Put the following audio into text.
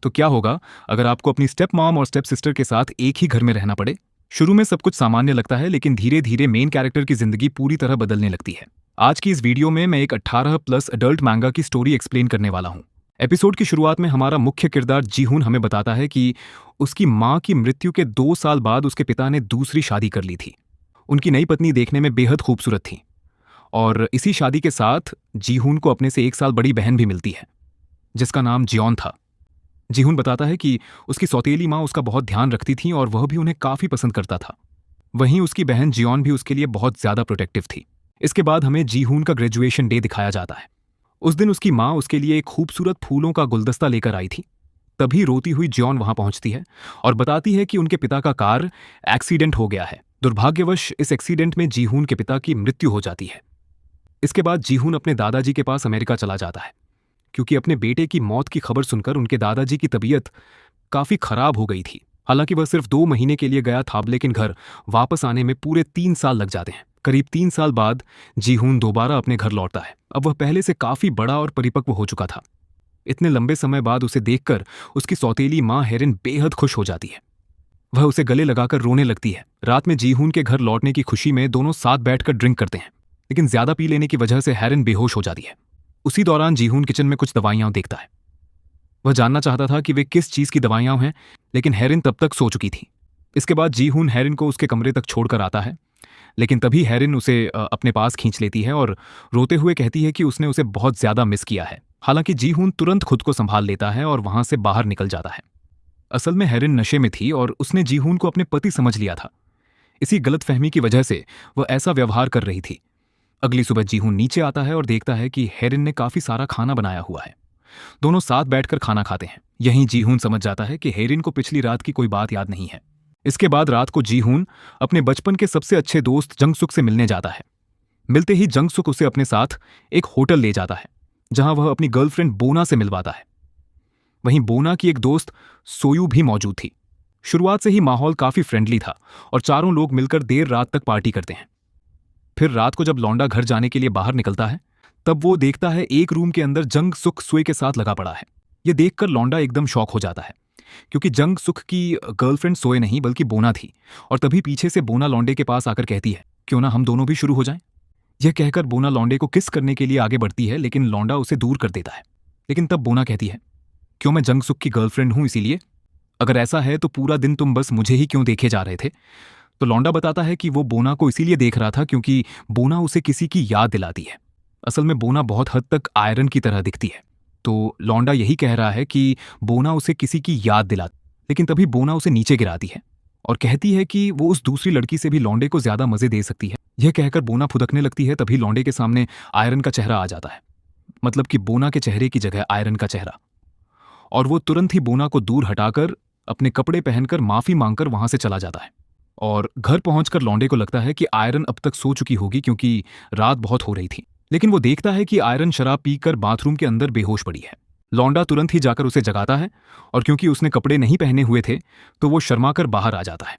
तो क्या होगा अगर आपको अपनी स्टेप मॉम और स्टेप सिस्टर के साथ एक ही घर में रहना पड़े। शुरू में सब कुछ सामान्य लगता है, लेकिन धीरे धीरे मेन कैरेक्टर की जिंदगी पूरी तरह बदलने लगती है। आज की इस वीडियो में मैं एक 18+ अडल्ट मैंगा की स्टोरी एक्सप्लेन करने वाला हूँ। एपिसोड की शुरुआत में हमारा मुख्य किरदार जीहून हमें बताता है कि उसकी माँ की मृत्यु के 2 साल बाद उसके पिता ने दूसरी शादी कर ली थी। उनकी नई पत्नी देखने में बेहद खूबसूरत थी और इसी शादी के साथ जीहून को अपने से 1 साल बड़ी बहन भी मिलती है, जिसका नाम जियोन था। जीहून बताता है कि उसकी सौतेली माँ उसका बहुत ध्यान रखती थी और वह भी उन्हें काफी पसंद करता था। वहीं उसकी बहन जियोन भी उसके लिए बहुत ज्यादा प्रोटेक्टिव थी। इसके बाद हमें जीहून का ग्रेजुएशन डे दिखाया जाता है। उस दिन उसकी माँ उसके लिए एक खूबसूरत फूलों का गुलदस्ता लेकर आई थी। तभी रोती हुई जियोन वहां पहुंचती है और बताती है कि उनके पिता का कार एक्सीडेंट हो गया है। दुर्भाग्यवश इस एक्सीडेंट में जीहून के पिता की मृत्यु हो जाती है। इसके बाद जीहून अपने दादाजी के पास अमेरिका चला जाता है, क्योंकि अपने बेटे की मौत की खबर सुनकर उनके दादाजी की तबीयत काफी खराब हो गई थी। हालांकि वह सिर्फ 2 महीने के लिए गया था, लेकिन घर वापस आने में पूरे 3 साल लग जाते हैं। करीब 3 साल बाद जीहून दोबारा अपने घर लौटता है। अब वह पहले से काफी बड़ा और परिपक्व हो चुका था। इतने लंबे समय बाद उसे देखकर उसकी सौतेली माँ हेरिन बेहद खुश हो जाती है। वह उसे गले लगाकर रोने लगती है। रात में जीहून के घर लौटने की खुशी में दोनों साथ बैठकर ड्रिंक करते हैं, लेकिन ज्यादा पी लेने की वजह से हेरिन बेहोश हो जाती है। उसी दौरान जीहून किचन में कुछ दवाइयां देखता है। वह जानना चाहता था कि वे किस चीज की दवाइयां हैं, लेकिन हेरिन तब तक सो चुकी थी। इसके बाद जीहून हेरिन को उसके कमरे तक छोड़कर आता है, लेकिन तभी हेरिन उसे अपने पास खींच लेती है और रोते हुए कहती है कि उसने उसे बहुत ज्यादा मिस किया है। हालांकि जीहून तुरंत खुद को संभाल लेता है और वहां से बाहर निकल जाता है। असल में हेरिन नशे में थी और उसने जीहून को अपने पति समझ लिया था। इसी गलतफहमी की वजह से वह ऐसा व्यवहार कर रही थी। अगली सुबह जीहून नीचे आता है और देखता है कि हेरिन ने काफी सारा खाना बनाया हुआ है। दोनों साथ बैठकर खाना खाते हैं। यहीं जीहून समझ जाता है कि हेरिन को पिछली रात की कोई बात याद नहीं है। इसके बाद रात को जीहून अपने बचपन के सबसे अच्छे दोस्त जंगसुक से मिलने जाता है। मिलते ही जंगसुक उसे अपने साथ एक होटल ले जाता है, जहां वह अपनी गर्लफ्रेंड बोना से मिलवाता है। वहीं बोना की एक दोस्त सोयू भी मौजूद थी। शुरुआत से ही माहौल काफी फ्रेंडली था और चारों लोग मिलकर देर रात तक पार्टी करते हैं। फिर रात को जब लौंडा घर जाने के लिए बाहर निकलता है, तब वो देखता है एक रूम के अंदर जंगसुक सोए के साथ लगा पड़ा है। ये देखकर लौंडा एकदम शॉक हो जाता है, क्योंकि जंगसुक की गर्लफ्रेंड सोए नहीं बल्कि बोना थी। और तभी पीछे से बोना लौंडे के पास आकर कहती है, क्यों ना हम दोनों भी शुरू हो जाएं। यह कहकर बोना लौंडे को किस करने के लिए आगे बढ़ती है, लेकिन लौंडा उसे दूर कर देता है। लेकिन तब बोना कहती है, क्यों, मैं जंगसुक की गर्लफ्रेंड हूं इसीलिए? अगर ऐसा है तो पूरा दिन तुम बस मुझे ही क्यों देखे जा रहे थे? तो लौंडा बताता है कि वो बोना को इसीलिए देख रहा था क्योंकि बोना उसे किसी की याद दिलाती है। असल में बोना बहुत हद तक आयरन की तरह दिखती है। तो लौंडा यही कह रहा है कि बोना उसे किसी की याद दिलाती। लेकिन तभी बोना उसे नीचे गिराती है और कहती है कि वो उस दूसरी लड़की से भी लौंडे को ज्यादा मजे दे सकती है। यह कहकर बोना फुदकने लगती है। तभी लौंडे के सामने आयरन का चेहरा आ जाता है, मतलब कि बोना के चेहरे की जगह आयरन का चेहरा। और वो तुरंत ही बोना को दूर हटाकर अपने कपड़े पहनकर माफी मांगकर वहां से चला जाता है। और घर पहुंचकर लौंडे को लगता है कि आयरन अब तक सो चुकी होगी, क्योंकि रात बहुत हो रही थी। लेकिन वो देखता है कि आयरन शराब पीकर बाथरूम के अंदर बेहोश पड़ी है। लौंडा तुरंत ही जाकर उसे जगाता है और क्योंकि उसने कपड़े नहीं पहने हुए थे तो वो शर्माकर बाहर आ जाता है।